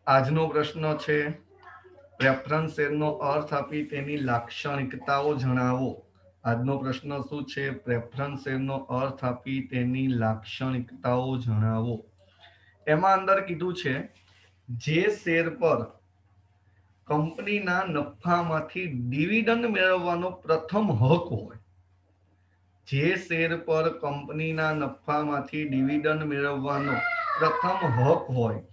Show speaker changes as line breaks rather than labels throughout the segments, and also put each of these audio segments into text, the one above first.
આજનો પ્રશ્ન છે પ્રેફરન્સ શેરનો અર્થ આપી તેની લાક્ષણિકતાઓ જણાવો। આજનો પ્રશ્ન શું છે? પ્રેફરન્સ શેરનો અર્થ આપી તેની લાક્ષણિકતાઓ જણાવો। એમાં અંદર કીધું છે જે શેર પર કંપનીના નફામાંથી ડિવિડન્ડ મેળવવાનો પ્રથમ હક હોય, જે શેર પર કંપનીના નફામાંથી ડિવિડન્ડ મેળવવાનો પ્રથમ હક હોય,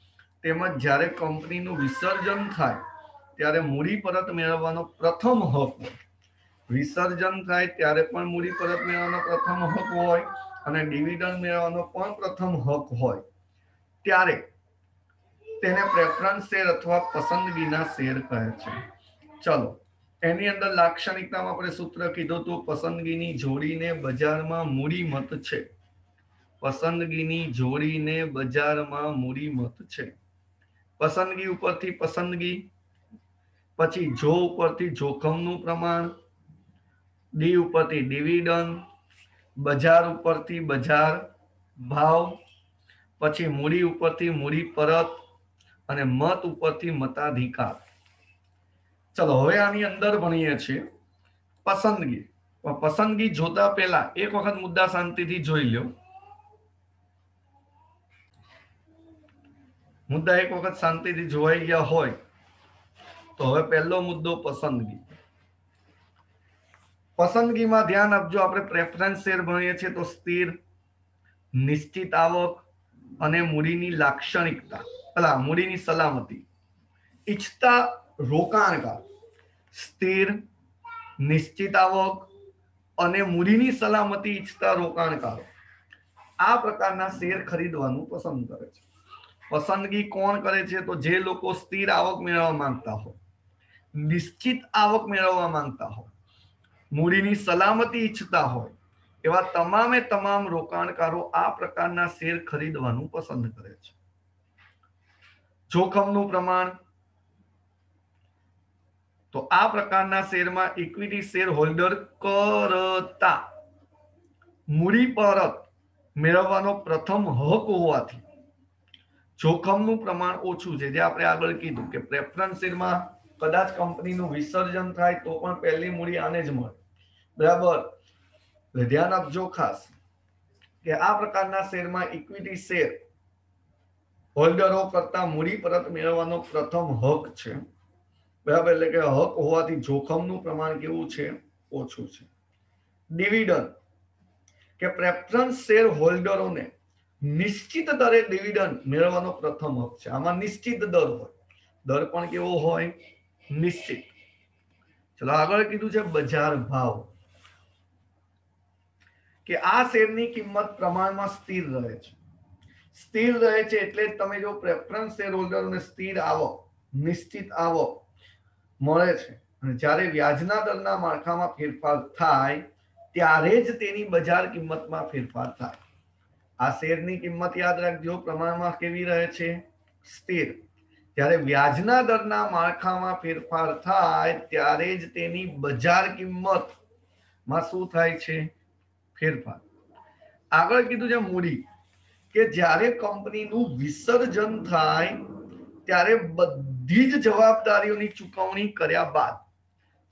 તેમજ જ્યારે કંપનીનું વિસર્જન થાય ત્યારે મૂડી પરત મેળવવાનો પ્રથમ હક હોય, વિસર્જન થાય ત્યારે પણ મૂડી પરત મેળવવાનો પ્રથમ હક હોય અને ડિવિડન્ડ મેળવવાનો પણ પ્રથમ હક હોય, ત્યારે તેને પ્રેફરન્સ શેર અથવા પસંદગીના શેર કહે છે। ચલો એની અંદર લાક્ષણિકતામાં આપણે સૂત્ર કીધું હતું, પસંદગીની જોડીને બજારમાં મૂડી મત છે। પસંદગીની જોડીને બજારમાં મૂડી મત છે। પસંદગી ઉપરથી પસંદગી, પછી જો ઉપરથી જોખમનું પ્રમાણ, ડી ઉપરથી ડિવિડન્ડ, બજાર ઉપરથી બજાર ભાવ, પછી મૂડી ઉપરથી મૂડી પરત અને મત ઉપરથી મતાધિકાર। ચલો હવે આની અંદર ભણીએ છીએ પસંદગી। પસંદગી જોતા પહેલા એક વખત મુદ્દા શાંતિથી જોઈ લો। મુદ્દા એક વખત શાંતિથી જોવાઈ ગયા હોય તો હવે પહેલો મુદ્દો પસંદગી। પસંદગીમાં ધ્યાન આપજો, આપણે પ્રેફરન્સ શેર ભણીએ છીએ તો સ્થિર, નિશ્ચિત આવક અને મૂડીની લાક્ષણિકતા, મૂડીની સલામતી, ઈચ્છતા રોકાણકાર, સ્થિર, નિશ્ચિત આવક અને મૂડીની સલામતી ઈચ્છતા રોકાણકારો આ પ્રકારના શેર ખરીદવાનું પસંદ કરે છે। પસંદગી કોણ કરે છે? તો જે લોકો સ્થિર આવક મેળવવા માંગતા હોય, નિશ્ચિત આવક મેળવવા માંગતા હોય, મૂડીની સલામતી ઈચ્છતા હોય, એવા તમામે તમામ રોકાણકારો આ પ્રકારના શેર ખરીદવાનું પસંદ કરે છે। જોખમનું પ્રમાણ, તો આ પ્રકારના શેરમાં ઇક્વિટી શેર હોલ્ડર કરતા મૂડી પરત મેળવવાનો પ્રથમ હક હોવાથી જોખમનું પ્રમાણ ઓછું છે। જે આપણે આગળ કીધું કે પ્રેફરન્સ શેરમાં કદાચ કંપનીનું વિસર્જન થાય તો પણ પહેલી મૂડી આને જ મળે, બરાબર? ધ્યાન આપજો ખાસ કે આ પ્રકારના શેરમાં ઇક્વિટી શેર હોલ્ડરો કરતા મૂડી પરત મેળવવાનો પ્રથમ હક છે, બરાબર? એટલે કે હક હોવાથી જોખમનું પ્રમાણ કેવું છે? ઓછું છે। ડિવિડન્ડ કે પ્રેફરન્સ શેર હોલ્ડરોને નિશ્ચિત દરે ડિવિડન્ડ મેળવવાનો પ્રથમ હક છે। આમાં નિશ્ચિત દર હોય, દર પણ કેવો હોય? નિશ્ચિત। ચલો આગળ કીધું છે બજાર ભાવ, કે આ શેરની કિંમત પ્રમાણમાં સ્થિર રહે છે। સ્થિર રહે છે એટલે તમે જો પ્રેફરન્સ શેર હોલ્ડરોને સ્થિર આવક, નિશ્ચિત આવક મળે છે અને જ્યારે વ્યાજના દરના માળખામાં ફેરફાર થાય ત્યારે જ તેની બજાર કિંમતમાં ફેરફાર થાય। આ શેરની કિંમત યાદ રાખજો, પ્રમાણમાં કેવી રહે છે? સ્થિર। જ્યારે વ્યાજના દરના માળખામાં ફેરફાર થાય ત્યારે જ તેની બજાર કિંમતમાં શું થાય છે? ફેરફાર। આગળ કીધું છે મૂડી, કે જ્યારે કંપનીનું વિસર્જન થાય ત્યારે બધી જ જવાબદારીઓની ચૂકવણી કર્યા બાદ,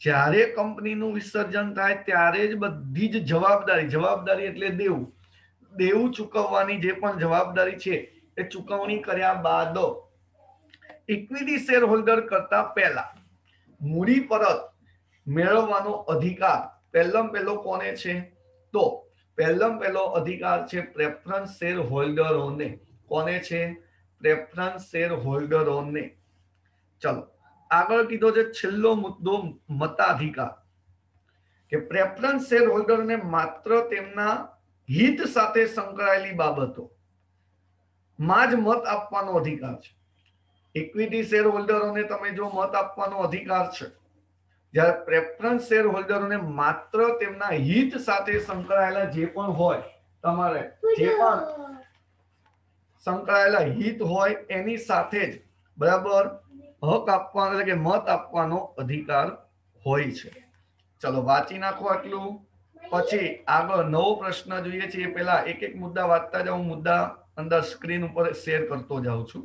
જ્યારે કંપનીનું વિસર્જન થાય ત્યારે જ બધી જ જવાબદારી એટલે દેવું ચૂકવવાની જે પણ જવાબદારી છે એ ચૂકવણી કર્યા બાદ ઇક્વિટી શેર હોલ્ડર કરતા પહેલા મૂડી પરત મેળવવાનો અધિકાર પહેલો કોને છે? તો પહેલો અધિકાર છે પ્રેફરન્સ શેર હોલ્ડરોને। કોને છે? પ્રેફરન્સ શેર હોલ્ડરોને। ચલો આગળ કીધો છે છેલ્લો મુદ્દો મતાધિકાર, કે પ્રેફરન્સ શેર હોલ્ડરને માત્ર તેમના હિત સાથે સંકળાયેલી બાબતો માં જ મત આપવાનો અધિકાર છે। ઇક્વિટી શેર હોલ્ડરોને તમે જો મત આપવાનો અધિકાર છે, જ્યારે પ્રેફરન્સ શેર હોલ્ડરોને માત્ર તેમના હિત સાથે સંકળાયેલા જે પણ હોય, તમારે જે પણ સંકળાયેલા હિત હોય એની સાથે જ, બરાબર, હક આપવાનો એટલે કે મત આપવાનો અધિકાર હોય છે। ચલો વાંચી નાખો આટલું, પછી આગળ નવો પ્રશ્ન જોઈએ છીએ। પહેલા એક એક મુદ્દા વાંચતા જાઉં, મુદ્દા અંદર સ્ક્રીન ઉપર શેર કરતો જાઉં છું।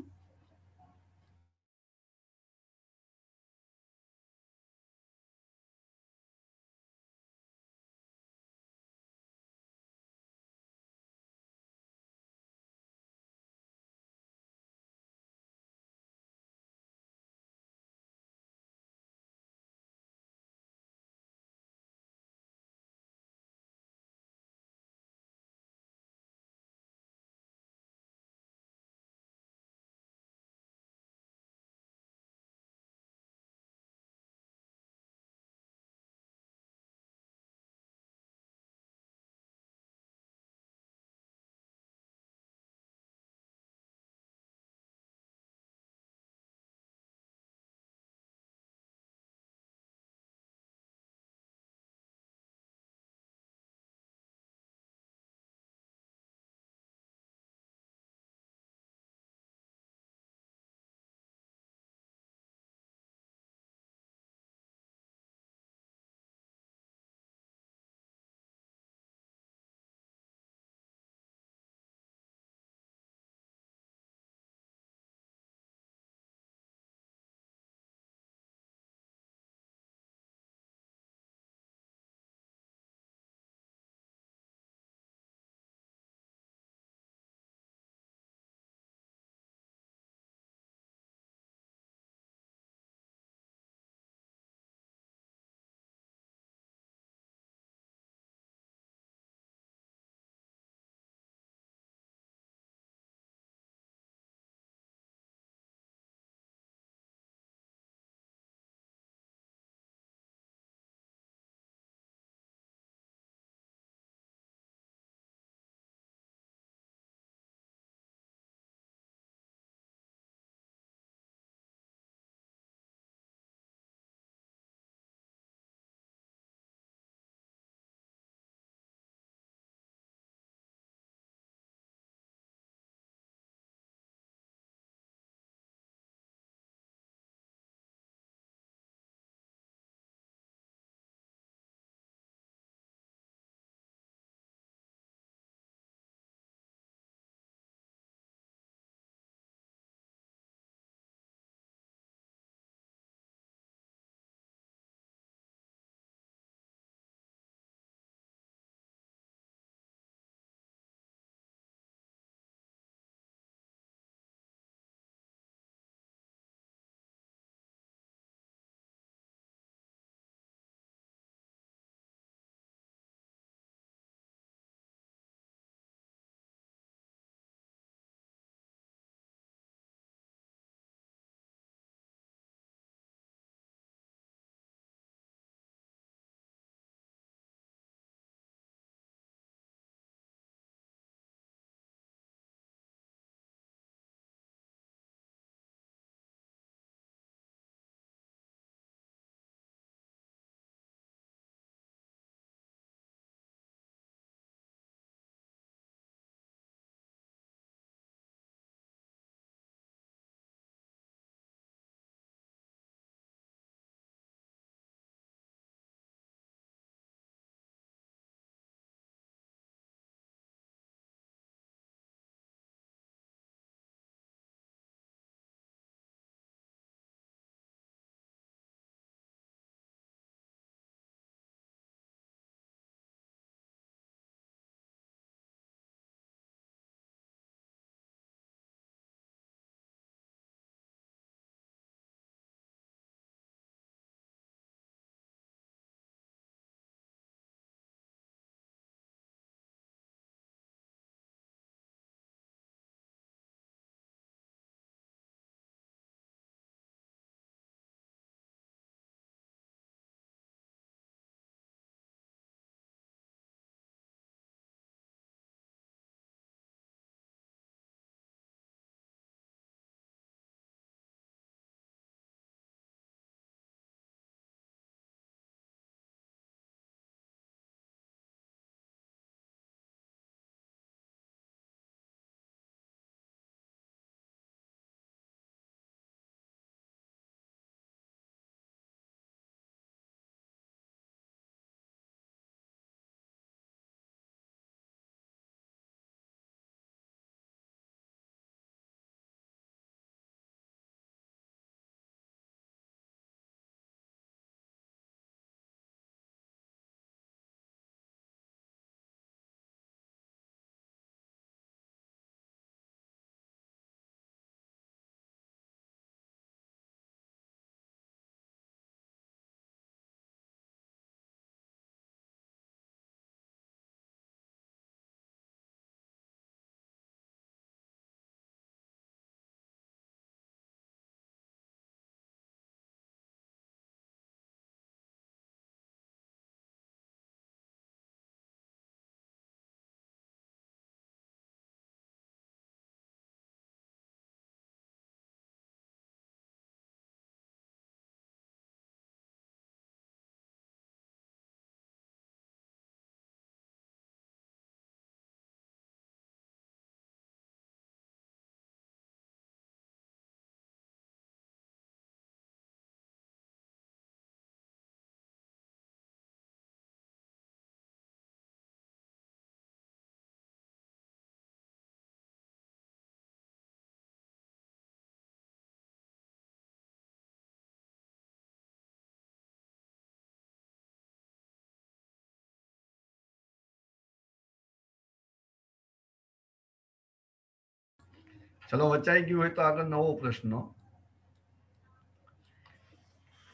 ચલો વચાઈ ગયું હોય તો આગળ નવો પ્રશ્ન,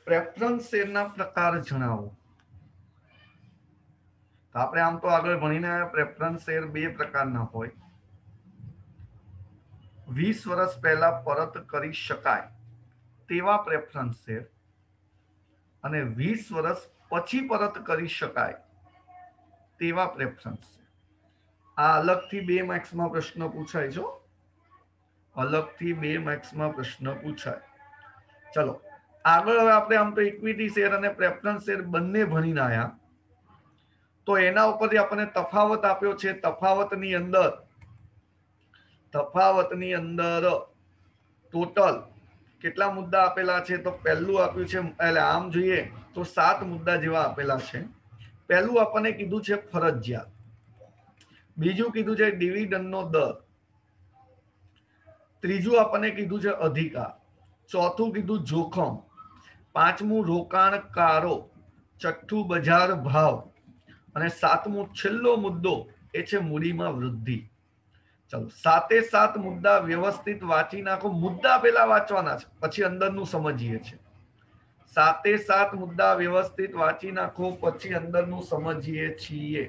પ્રેફરન્સ શેરના પ્રકાર જણાવો. તો આપણે આમ તો આગળ ભણીને આવ્યા, પ્રેફરન્સ શેર બે પ્રકારના હોય. 20 વર્ષ પહેલા પરત કરી શકાય તેવા પ્રેફરન્સ શેર અને 20 વર્ષ પછી પરત કરી શકાય તેવા પ્રેફરન્સ શેર. આ અલગથી 2 માર્ક્સમાં પ્રશ્ન પૂછાય છે. અલગથી 2 માર્ક્સમાં પ્રશ્ન પૂછાય. ચલો આગળ હવે આપણે આમ તો ઇક્વિટી શેર અને પ્રેફરન્સ શેર બંને ભણીને આવ્યા, તો એના ઉપરથી આપણને તફાવત આપ્યો છે. તફાવતની અંદર ટોટલ કેટલા મુદ્દા આપેલા છે? તો પહેલું આપ્યું છે, એટલે આમ જોઈએ તો 7 મુદ્દા જેવા આપેલા છે. પહેલું આપણને કીધું છે ફરજિયાત, બીજું કીધું છે ડિવિડન્ડનો દર, ત્રીજું આપણને કીધું છે અધિકાર, ચોથું કીધું જોખમ, પાંચમું રોકાણકારો, છઠ્ઠું બજાર ભાવ અને સાતમું છેલ્લો મુદ્દો એ છે મૂડીમાં વૃદ્ધિ. ચલો 7 મુદ્દા વ્યવસ્થિત વાંચી નાખો. મુદ્દા પેલા વાંચવાના છે, પછી અંદરનું સમજીએ છીએ. 7 મુદ્દા વ્યવસ્થિત વાંચી નાખો, પછી અંદરનું સમજીએ છીએ.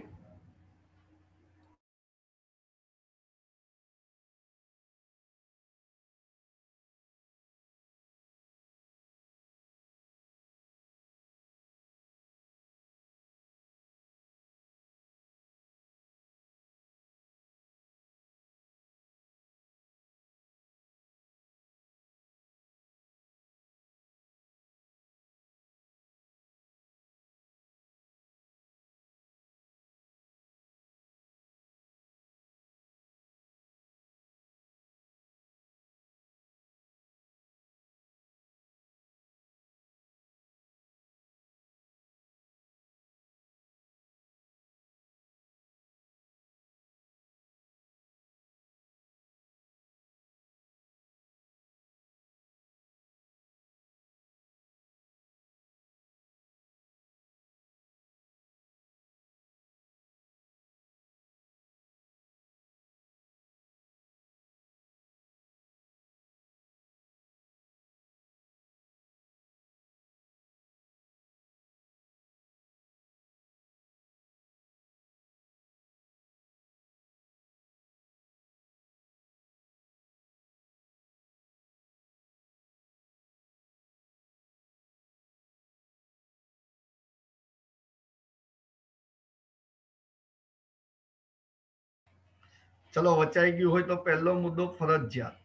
ચલો વચાઈ ગયું હોય તો પહેલો મુદ્દો ફરજિયાત,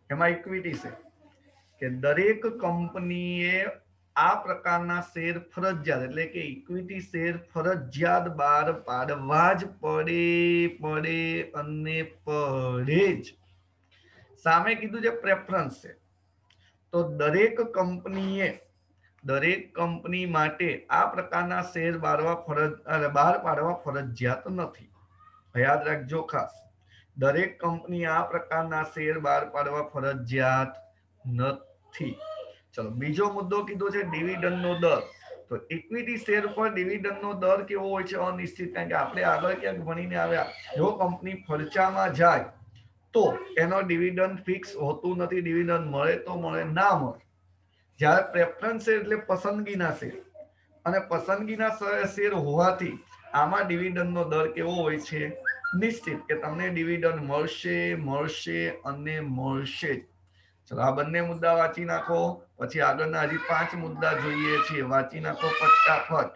એમાં ઇક્વિટી છે કે દરેક કંપનીએ આ પ્રકારના શેર ફરજિયાત, એટલે કે ઇક્વિટી શેર ફરજિયાત બહાર પાડવા જ પડે જ. સામે કીધું છે પ્રેફરન્સ છે, તો દરેક કંપની માટે આ પ્રકારના શેર બહાર પાડવા ફરજિયાત નથી. યાદ રાખજો ખાસ, દરેક કંપની આ પ્રકારના શેર બહાર પાડવા ફરજિયાત નથી. ચલો બીજો મુદ્દો કીધો છે ડિવિડન્ડનો દર. તો ઇક્વિટી શેર પર ડિવિડન્ડનો દર કેવો હોય છે? અનિશ્ચિત. કારણ કે આપણે આગળ ક્યાંક ભણીને આવ્યા, જો કંપની ફરચામાં જાય તો એનો ડિવિડન્ડ ફિક્સ હોતું નથી. ડિવિડન્ડ મળે તો મળે, ના મળે. જ્યારે પ્રેફરન્સ શેર એટલે પસંદગીના શેર, અને પસંદગીના શેર હોવાથી આમાં ડિવિડન્ડનો દર કેવો હોય છે? નિશ્ચિત, કે તમને ડિવિડન્ડ મળશે અને મળશે જ. ચલો આ બંને મુદ્દા વાંચી નાખો, પછી આગળના હજી 5 મુદ્દા જોઈએ છીએ. વાંચી નાખો ફટાફટ.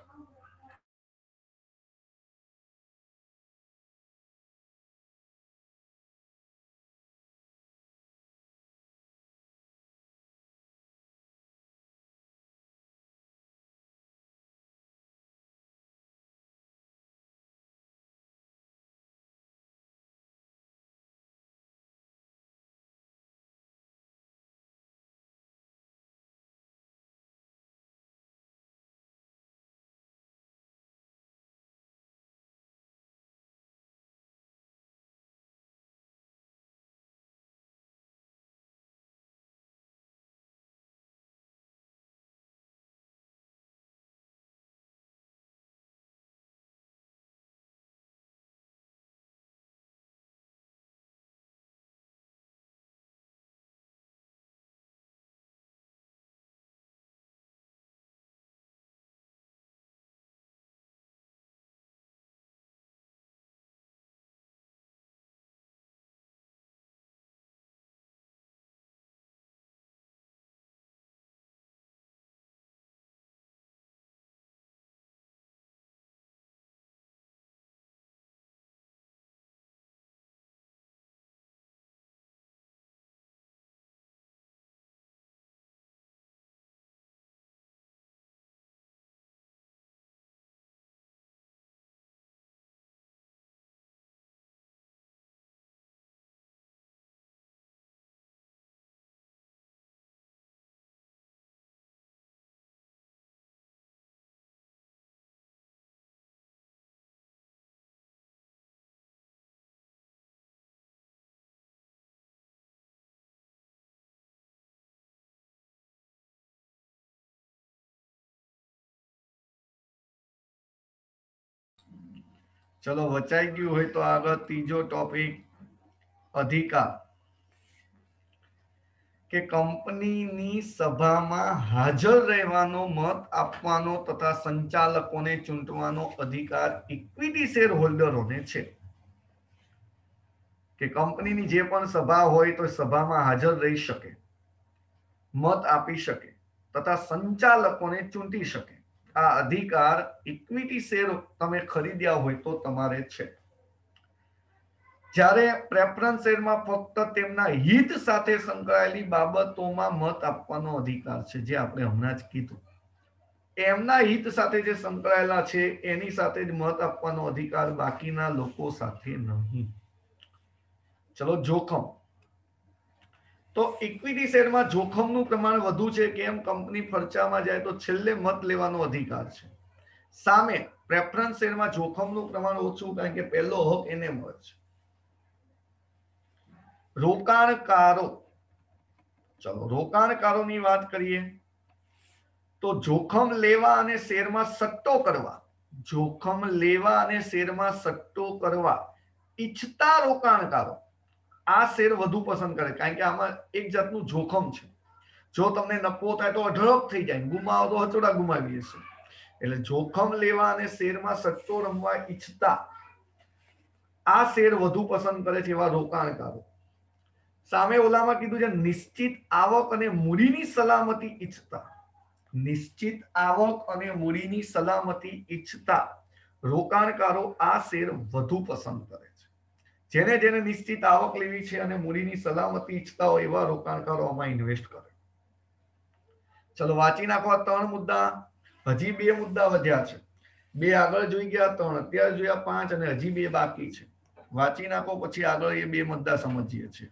ચલો વચાઈ ગયું હોય તો આગળ ત્રીજો ટોપિક અધિકાર કે કંપનીની સભામાં હાજર રહેવાનો, મત આપવાનો તથા સંચાલકોને ચૂંટવાનો અધિકાર ઇક્વિટી શેર હોલ્ડરોને છે. કે કંપનીની જે પણ સભા હોય તો સભામાં હાજર રહી શકે, મત આપી શકે તથા સંચાલકોને ચૂંટી શકે. આ અધિકાર ઇક્વિટી શેર તમે ખરીદ્યા હોય તો તમારે છે. જ્યારે પ્રેફરન્સ શેરમાં ફક્ત તેમના હિત સાથે સંકળાયેલી બાબતોમાં મત આપવાનો અધિકાર છે, જે આપણે હમણાં જ કીધું. એમના હિત સાથે જે સંકળાયેલા છે એની સાથે જ મત આપવાનો અધિકાર, બાકીના લોકો સાથે નહીં. ચલો જોખમ. તો ઇક્વિટી શેરમાં જોખમનું પ્રમાણ વધુ છે. કેમ? કંપની ફરચામાં જાય તો છેલ્લે મત લેવાનો અધિકાર છે. સામે પ્રેફરન્સ શેરમાં જોખમનું પ્રમાણ ઓછું, કારણ કે પહેલો હક એને મળે છે. રોકાણકારો. ચલો રોકાણકારોની વાત કરીએ તો જોખમ લેવા અને શેરમાં સટ્ટો કરવા, જોખમ લેવા અને શેરમાં સટ્ટો કરવા ઈચ્છતા રોકાણકારો આ શેર વધુ પસંદ કરે, કારણ કે આમાં એક જાતનું જોખમ છે. જો તમને નફો થાય તો અઢળક થઈ જાય, ગુમાવો તો હચોડા ગુમાવીએ છીએ. એટલે જોખમ લેવા અને શેરમાં સટ્ટો રમવા ઈચ્છતા આ શેર વધુ પસંદ કરે છે એવા રોકાણકારો. સામે ઓલામાં કીધું છે નિશ્ચિત આવક અને મૂડીની સલામતી ઈચ્છતા, નિશ્ચિત આવક અને મૂડીની સલામતી ઈચ્છતા રોકાણકારો આ શેર વધુ પસંદ કરે છે. જેને જેને નિશ્ચિત આવક લેવી છે અને મૂડીની સલામતી ઈચ્છતા હોય એવા રોકાણકારો આમાં ઇન્વેસ્ટ કરે. ચલો વાંચી નાખો આ 3 મુદ્દા. હજી 2 મુદ્દા વધ્યા છે. 2 આગળ જોઈ ગયા, 3 અત્યારે જોયા, 5 અને હજી 2 બાકી છે. વાંચી નાખો પછી આગળ એ 2 મુદ્દા સમજીએ છીએ.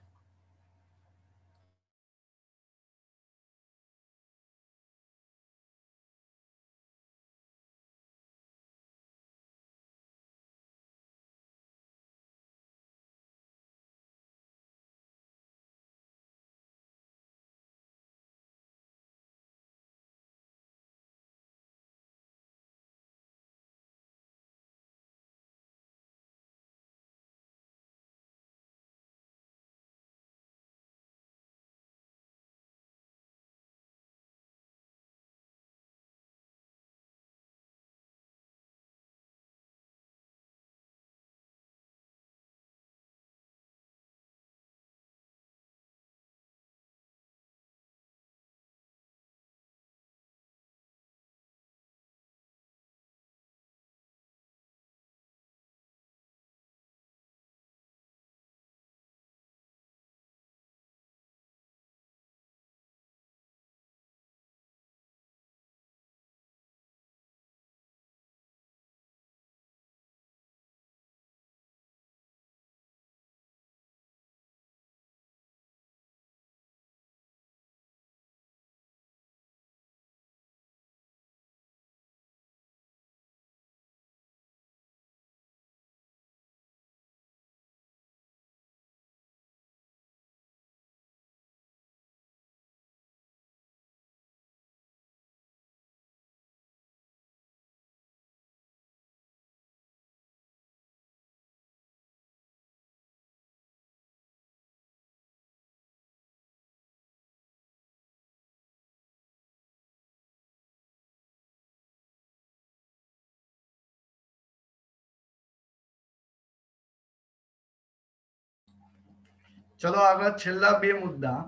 ચલો આગળ છેલ્લા 2 મુદ્દા.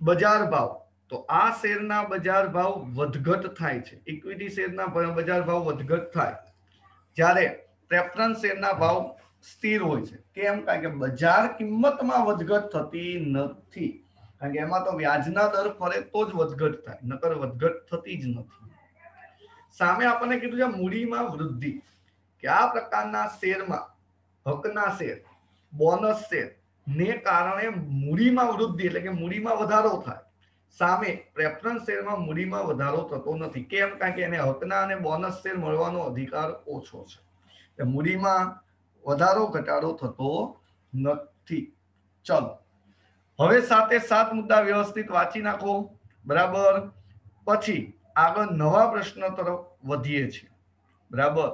બજાર ભાવ. તો આ શેરના બજાર ભાવ વધઘટ થાય છે. ઇક્વિટી શેરના બજાર ભાવ વધઘટ થાય જ્યારે પ્રેફરન્સ શેરના ભાવ સ્થિર હોય છે. કેમ? કારણ કે બજાર કિંમતમાં વધઘટ થતી નથી, કારણ કે એમાં તો વ્યાજના દર ફરે તો જ વધઘટ થાય, નકર વધઘટ થતી જ નથી. સામે આપણને કીધું છે મૂડીમાં વૃદ્ધિ, કે આ પ્રકારના શેરમાં હકના શેર, બોનસ શેર ને કારણે મૂડીમાં વૃદ્ધિ એટલે કે મૂડીમાં વધારો થાય. સામે પ્રેફરન્સ શેરમાં મૂડીમાં વધારો થતો નથી. કેમ? કારણ કે એને હકના અને બોનસ શેર મળવાનો અધિકાર ઓછો છે. એટલે મૂડીમાં વધારો ઘટાડો થતો નથી. ચલો હવે 7 મુદ્દા વ્યવસ્થિત વાંચી નાખો, બરાબર. પછી આગળ નવા પ્રશ્ન તરફ વધીએ છીએ, બરાબર.